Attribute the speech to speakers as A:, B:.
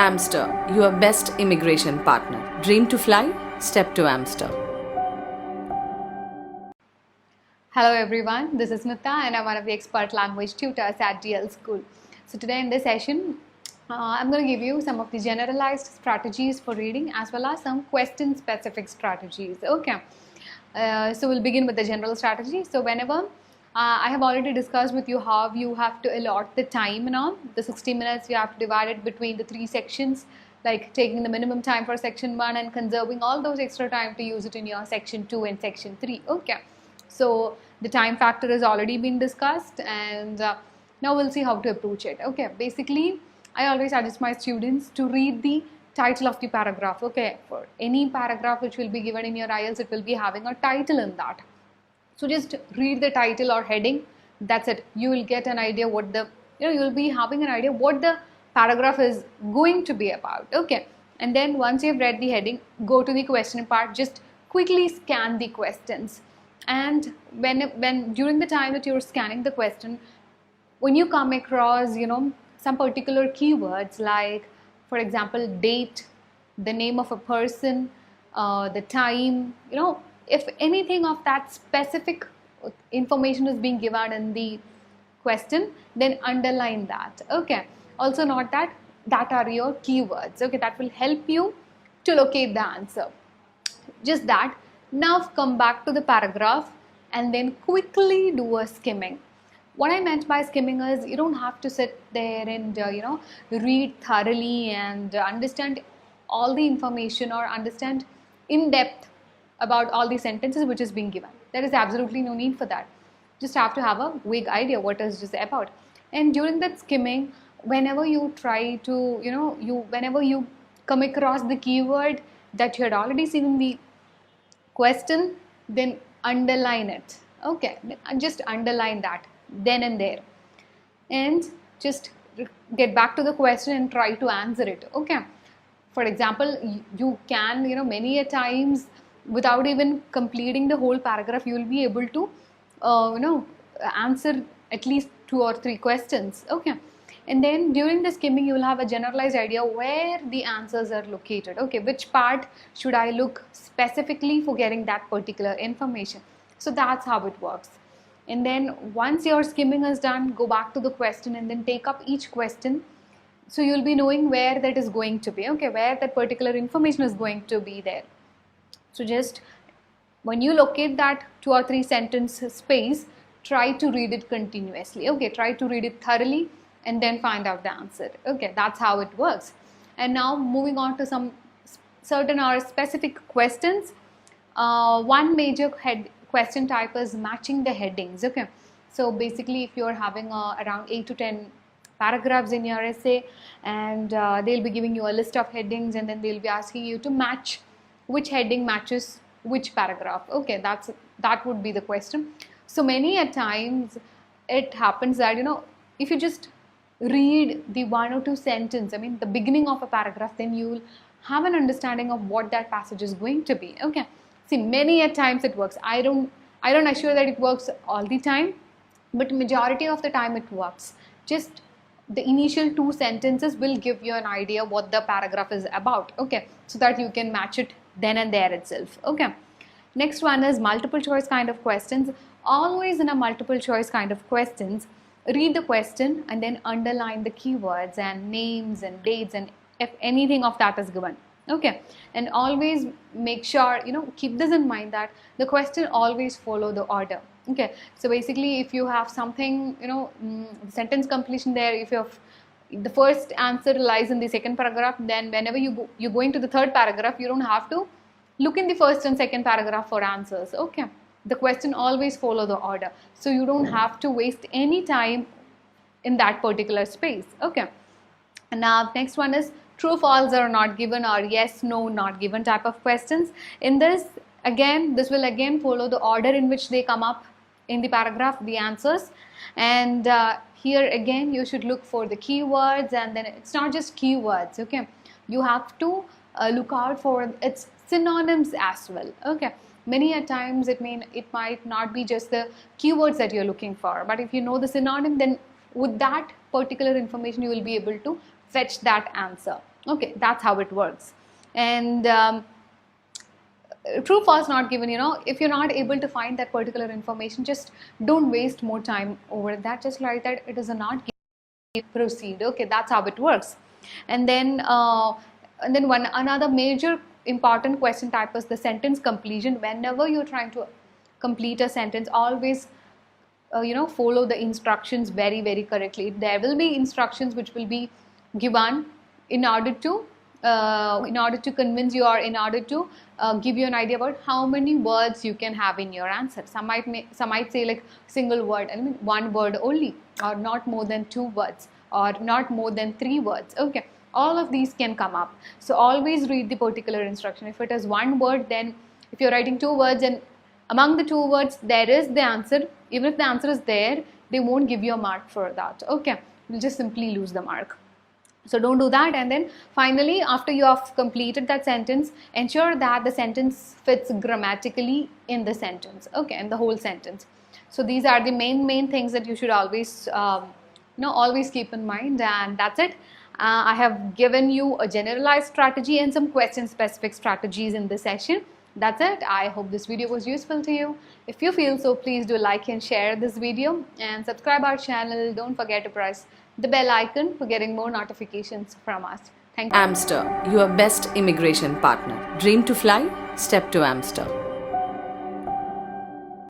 A: Amster, your best immigration partner. Dream to fly? Step to Amster.
B: Hello everyone, this is Smita and I'm one of the expert language tutors at Dlschool. So today in this session, I'm going to give you some of the generalized strategies for reading as well as some question specific strategies. Okay, so we'll begin with the general strategy. So whenever I have already discussed with you how you have to allot the time now. The 60 minutes you have to divide it between the 3 sections, like taking the minimum time for section 1 and conserving all those extra time to use it in your section 2 and section 3. Okay, so the time factor has already been discussed, and now we'll see how to approach it. Okay, basically I always suggest my students to read the title of the paragraph. Okay, for any paragraph which will be given in your IELTS, it will be having a title in that. So just read the title or heading, that's it. You will get an idea what the, you will be having an idea what the paragraph is going to be about. Okay, and then once you have read the heading, go to the question part, just quickly scan the questions. And when during the time that you're scanning the question, when you come across, some particular keywords like, for example, date, the name of a person, the time, if anything of that specific information is being given in the question, then underline that. Okay, also note that are your keywords. Okay, that will help you to locate the answer. Just that. Now come back to the paragraph and then quickly do a skimming. What I meant by skimming is you don't have to sit there and read thoroughly and understand all the information or understand in depth about all the sentences which is being given. There is absolutely no need for that. Just have to have a vague idea what is this about. And during that skimming, whenever you try to, whenever you come across the keyword that you had already seen in the question, then underline it. Okay, just underline that then and there. And just get back to the question and try to answer it. Okay. For example, you can, many a times, without even completing the whole paragraph, you will be able to answer at least 2 or 3 questions. Okay, and then during the skimming you will have a generalized idea where the answers are located. Okay, which part should I look specifically for getting that particular information. So that's how it works. And then once your skimming is done, go back to the question and then take up each question. So you'll be knowing where that is going to be. Okay, where that particular information is going to be there. So just when you locate that 2 or 3 sentence space, try to read it continuously. Okay, try to read it thoroughly and then find out the answer. Okay, that's how it works. And now moving on to some certain or specific questions. One major question type is matching the headings. Okay, so basically if you're having around 8 to 10 paragraphs in your essay, and they'll be giving you a list of headings, and then they'll be asking you to match which heading matches which paragraph. Okay, that would be the question. So many a times it happens that if you just read the 1 or 2 sentence, the beginning of a paragraph, then you'll have an understanding of what that passage is going to be. Okay, see, many a times it works. I don't assure that it works all the time, but majority of the time it works. Just the initial 2 sentences will give you an idea what the paragraph is about. Okay, so that you can match it then and there itself. Okay, next one is multiple choice kind of questions. Always in a multiple choice kind of questions, read the question and then underline the keywords and names and dates and if anything of that is given. Okay, and always make sure, keep this in mind that the question always follow the order. Okay, so basically if you have something, sentence completion there, if you have the first answer lies in the second paragraph, then whenever you're going to the third paragraph, you don't have to look in the first and second paragraph for answers. Okay, the question always follow the order, so you don't have to waste any time in that particular space. Okay, and now next one is true, false or not given, or yes, no, not given type of questions. In this will again follow the order in which they come up in the paragraph, the answers. And here again you should look for the keywords, and then it's not just keywords. Okay, you have to look out for its synonyms as well. Okay, many a times it might not be just the keywords that you're looking for, but if you know the synonym, then with that particular information you will be able to fetch that answer. Okay, that's how it works. And true false not given, if you're not able to find that particular information, just don't waste more time over that. Just write that it is a not given, proceed. Okay, that's how it works. And then one another major important question type is the sentence completion. Whenever you're trying to complete a sentence, always follow the instructions very, very correctly. There will be instructions which will be given in order to convince you, or in order to give you an idea about how many words you can have in your answer. Some might say like single word, I mean one word only, or not more than 2 words, or not more than 3 words. Okay, all of these can come up. So always read the particular instruction. If it is 1 word, then if you're writing 2 words and among the 2 words there is the answer, even if the answer is there, they won't give you a mark for that. Okay, you'll just simply lose the mark. So don't do that. And then finally, after you have completed that sentence, ensure that the sentence fits grammatically in the sentence, okay, in the whole sentence. So these are the main things that you should always always keep in mind. And that's it. I have given you a generalized strategy and some question specific strategies in this session. That's it. I hope this video was useful to you. If you feel so, please do like and share this video and subscribe our channel. Don't forget to press the bell icon for getting more notifications from us. Thank you.
A: Amster, your best immigration partner. Dream to fly? Step to Amster.